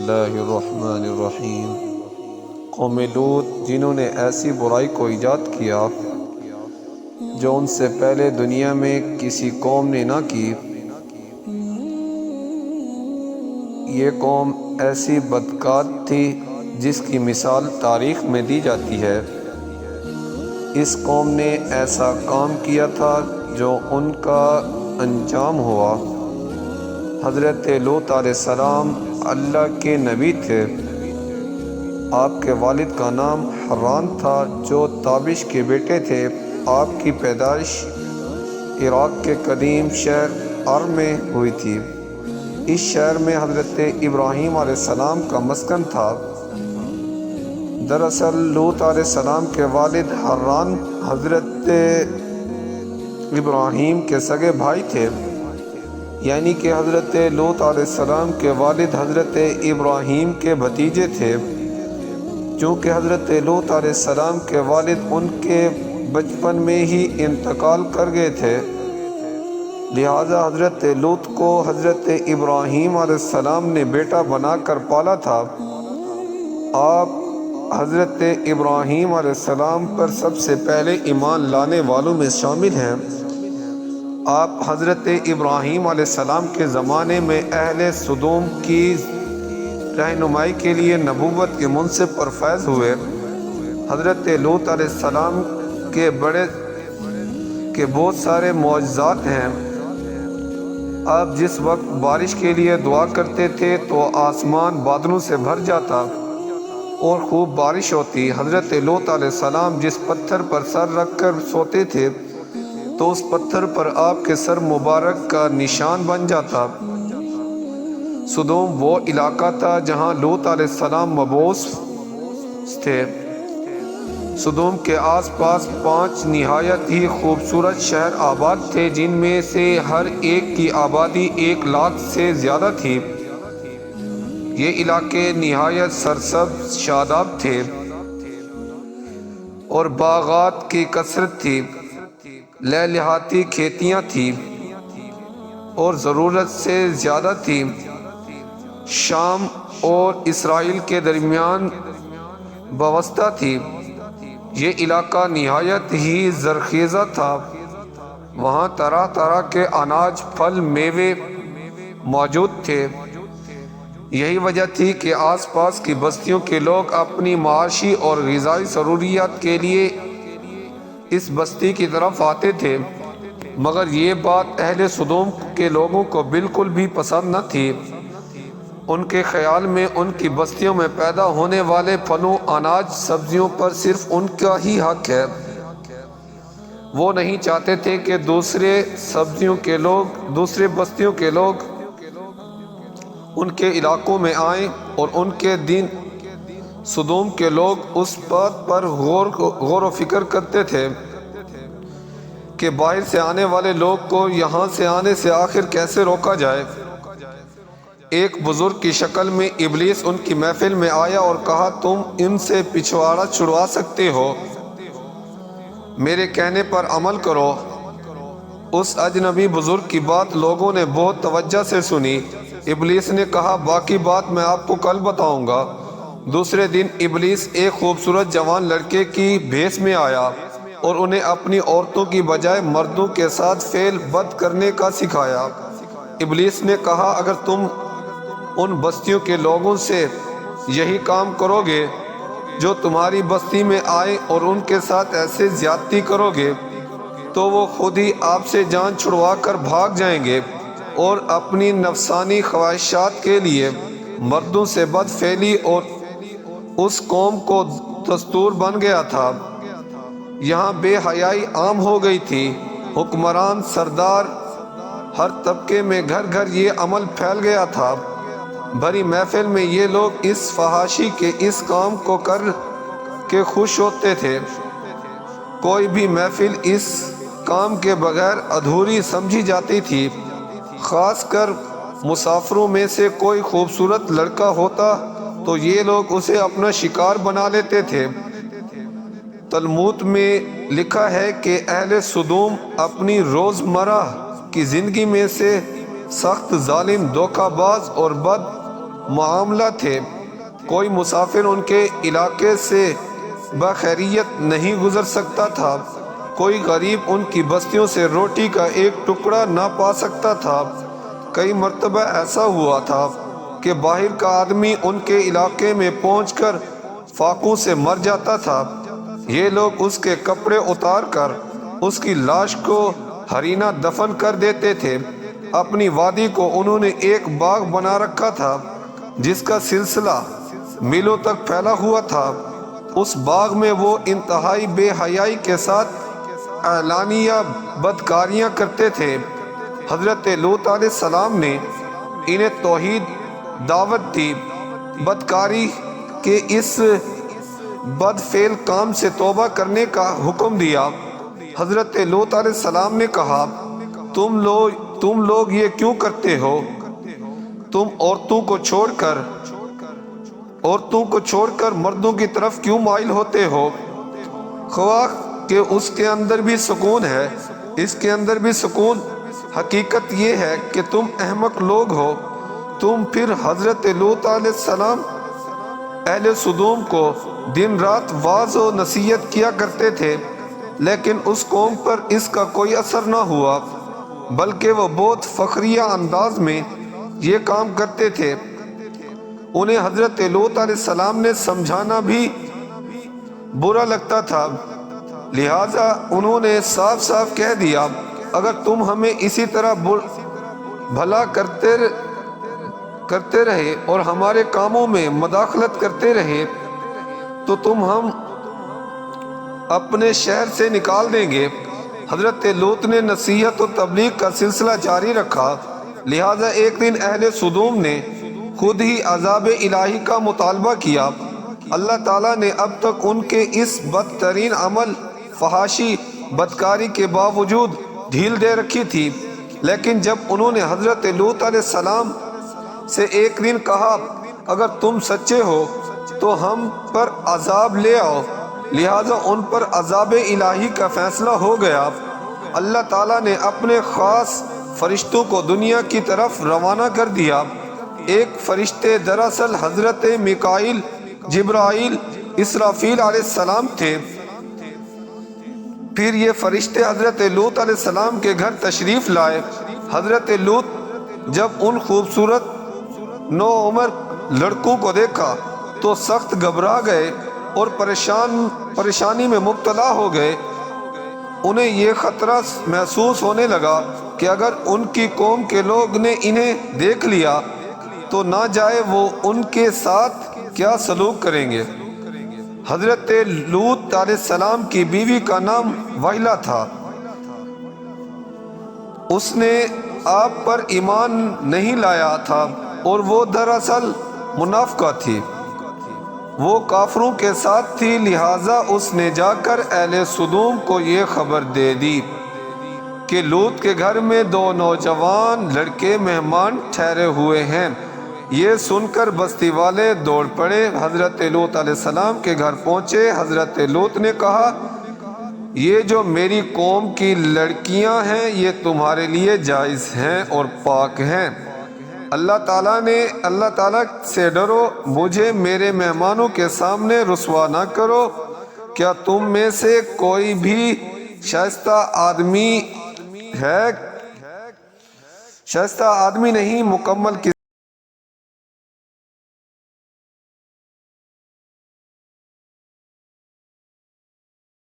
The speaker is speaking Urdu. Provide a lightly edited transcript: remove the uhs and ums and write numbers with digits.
اللہ الرحمن الرحیم۔ قوم لوط جنہوں نے ایسی برائی کو ایجاد کیا جو ان سے پہلے دنیا میں کسی قوم نے نہ کی۔ یہ قوم ایسی بدکار تھی جس کی مثال تاریخ میں دی جاتی ہے۔ اس قوم نے ایسا کام کیا تھا جو ان کا انجام ہوا۔ حضرت لوط علیہ السلام اللہ کے نبی تھے۔ آپ کے والد کا نام حران تھا جو تابش کے بیٹے تھے۔ آپ کی پیدائش عراق کے قدیم شہر ار میں ہوئی تھی۔ اس شہر میں حضرت ابراہیم علیہ السلام کا مسکن تھا۔ دراصل لوط علیہ السلام کے والد حران حضرت ابراہیم کے سگے بھائی تھے، یعنی کہ حضرت لوط علیہ السلام کے والد حضرت ابراہیم کے بھتیجے تھے۔ چونکہ حضرت لوط علیہ السلام کے والد ان کے بچپن میں ہی انتقال کر گئے تھے، لہٰذا حضرت لوط کو حضرت ابراہیم علیہ السلام نے بیٹا بنا کر پالا تھا۔ آپ حضرت ابراہیم علیہ السلام پر سب سے پہلے ایمان لانے والوں میں شامل ہیں۔ آپ حضرت ابراہیم علیہ السلام کے زمانے میں اہل سدوم کی رہنمائی کے لیے نبوت کے منصب پر فیض ہوئے۔ حضرت لوط علیہ السلام کے بہت سارے معجزات ہیں۔ آپ جس وقت بارش کے لیے دعا کرتے تھے تو آسمان بادلوں سے بھر جاتا اور خوب بارش ہوتی۔ حضرت لوط علیہ السلام جس پتھر پر سر رکھ کر سوتے تھے تو اس پتھر پر آپ کے سر مبارک کا نشان بن جاتا۔ سدوم وہ علاقہ تھا جہاں لوط علیہ السلام مبعوث تھے۔ سدوم کے آس پاس 5 نہایت ہی خوبصورت شہر آباد تھے، جن میں سے ہر ایک کی آبادی 1 لاکھ سے زیادہ تھی۔ یہ علاقے نہایت سرسبز شاداب تھے اور باغات کی کثرت تھی۔ لہلہاتی کھیتیاں تھیں اور ضرورت سے زیادہ تھی۔ شام اور اسرائیل کے درمیان وابستہ تھی۔ یہ علاقہ نہایت ہی زرخیزہ تھا۔ وہاں طرح طرح کے اناج، پھل، میوے موجود تھے۔ یہی وجہ تھی کہ آس پاس کی بستیوں کے لوگ اپنی معاشی اور غذائی ضروریات کے لیے اس بستی کی طرف آتے تھے، مگر یہ بات اہل سدوم کے لوگوں کو بالکل بھی پسند نہ تھی۔ ان کے خیال میں ان کی بستیوں میں پیدا ہونے والے پھلوں، اناج، سبزیوں پر صرف ان کا ہی حق ہے۔ وہ نہیں چاہتے تھے کہ دوسرے بستیوں کے لوگ ان کے علاقوں میں آئیں اور ان کے دن سدوم کے لوگ اس بات پر غور و فکر کرتے تھے کہ باہر سے آنے والے لوگ کو یہاں سے آنے سے آخر کیسے روکا جائے۔ ایک بزرگ کی شکل میں ابلیس ان کی محفل میں آیا اور کہا، تم ان سے پچھواڑا چھڑوا سکتے ہو، میرے کہنے پر عمل کرو۔ اس اجنبی بزرگ کی بات لوگوں نے بہت توجہ سے سنی۔ ابلیس نے کہا، باقی بات میں آپ کو کل بتاؤں گا۔ دوسرے دن ابلیس ایک خوبصورت جوان لڑکے کی بھیس میں آیا اور انہیں اپنی عورتوں کی بجائے مردوں کے ساتھ فعل بد کرنے کا سکھایا۔ ابلیس نے کہا، اگر تم ان بستیوں کے لوگوں سے یہی کام کرو گے جو تمہاری بستی میں آئے اور ان کے ساتھ ایسے زیادتی کرو گے تو وہ خود ہی آپ سے جان چھڑوا کر بھاگ جائیں گے، اور اپنی نفسانی خواہشات کے لیے مردوں سے بد فعلی اور اس قوم کو دستور بن گیا تھا۔ یہاں بے حیائی عام ہو گئی تھی۔ حکمران، سردار، ہر طبقے میں گھر گھر یہ عمل پھیل گیا تھا۔ بھری محفل میں یہ لوگ اس فحاشی کے اس کام کو کر کے خوش ہوتے تھے۔ کوئی بھی محفل اس کام کے بغیر ادھوری سمجھی جاتی تھی۔ خاص کر مسافروں میں سے کوئی خوبصورت لڑکا ہوتا تو یہ لوگ اسے اپنا شکار بنا لیتے تھے۔ تلمود میں لکھا ہے کہ اہل سدوم اپنی روزمرہ کی زندگی میں سے سخت ظالم، دھوکہ باز اور بد معاملہ تھے۔ کوئی مسافر ان کے علاقے سے بخیریت نہیں گزر سکتا تھا، کوئی غریب ان کی بستیوں سے روٹی کا ایک ٹکڑا نہ پا سکتا تھا۔ کئی مرتبہ ایسا ہوا تھا کہ باہر کا آدمی ان کے علاقے میں پہنچ کر فاقوں سے مر جاتا تھا۔ یہ لوگ اس کے کپڑے اتار کر اس کی لاش کو ہرینہ دفن کر دیتے تھے۔ اپنی وادی کو انہوں نے ایک باغ بنا رکھا تھا جس کا سلسلہ میلوں تک پھیلا ہوا تھا۔ اس باغ میں وہ انتہائی بے حیائی کے ساتھ اعلانیہ بدکاریاں کرتے تھے۔ حضرت لوط علیہ السلام نے انہیں توحید دعوت دی، بدکاری کے اس بد فعل کام سے توبہ کرنے کا حکم دیا۔ حضرت لوط علیہ السلام نے کہا، تم لوگ یہ کیوں کرتے ہو؟ تم عورتوں کو چھوڑ کر مردوں کی طرف کیوں مائل ہوتے ہو؟ خواہ کہ اس کے اندر بھی سکون ہے، اس کے اندر بھی سکون۔ حقیقت یہ ہے کہ تم احمق لوگ ہو۔ تم پھر حضرت لوط علیہ السلام اہل سدوم کو دن رات واعظ و نصیحت کیا کرتے تھے، لیکن اس قوم پر اس کا کوئی اثر نہ ہوا، بلکہ وہ بہت فخریہ انداز میں یہ کام کرتے تھے۔ انہیں حضرت لوط علیہ السلام نے سمجھانا بھی برا لگتا تھا، لہٰذا انہوں نے صاف صاف کہہ دیا، اگر تم ہمیں اسی طرح بھلا کرتے رہے اور ہمارے کاموں میں مداخلت کرتے رہے تو تم ہم اپنے شہر سے نکال دیں گے۔ حضرت لوط نے نصیحت و تبلیغ کا سلسلہ جاری رکھا، لہٰذا ایک دن اہل سدوم نے خود ہی عذاب الہی کا مطالبہ کیا۔ اللہ تعالیٰ نے اب تک ان کے اس بدترین عمل فحاشی بدکاری کے باوجود ڈھیل دے رکھی تھی، لیکن جب انہوں نے حضرت لوط علیہ السلام سے ایک دن کہا، اگر تم سچے ہو تو ہم پر عذاب لے آؤ، لہٰذا ان پر عذاب الہی کا فیصلہ ہو گیا۔ اللہ تعالیٰ نے اپنے خاص فرشتوں کو دنیا کی طرف روانہ کر دیا۔ ایک فرشتے دراصل حضرت میکائیل، جبرائیل، اسرافیل علیہ السلام تھے۔ پھر یہ فرشتے حضرت لوط علیہ السلام کے گھر تشریف لائے۔ حضرت لوط جب ان خوبصورت نوعمر لڑکوں کو دیکھا تو سخت گھبرا گئے اور پریشانی میں مبتلا ہو گئے۔ انہیں یہ خطرہ محسوس ہونے لگا کہ اگر ان کی قوم کے لوگ نے انہیں دیکھ لیا تو نہ جائے وہ ان کے ساتھ کیا سلوک کریں گے۔ حضرت لوط علیہ السلام کی بیوی کا نام وحیلہ تھا۔ اس نے آپ پر ایمان نہیں لایا تھا اور وہ دراصل منافقہ تھی، وہ کافروں کے ساتھ تھی، لہٰذا اس نے جا کر اہل سدوم کو یہ خبر دے دی کہ لوط کے گھر میں 2 نوجوان لڑکے مہمان ٹھہرے ہوئے ہیں۔ یہ سن کر بستی والے دوڑ پڑے، حضرت لوط علیہ السلام کے گھر پہنچے۔ حضرت لوط نے کہا، یہ جو میری قوم کی لڑکیاں ہیں یہ تمہارے لیے جائز ہیں اور پاک ہیں۔ اللہ تعالیٰ سے ڈرو، مجھے میرے مہمانوں کے سامنے رسوا نہ کرو۔ کیا تم میں سے کوئی بھی شائستہ آدمی نہیں؟ مکمل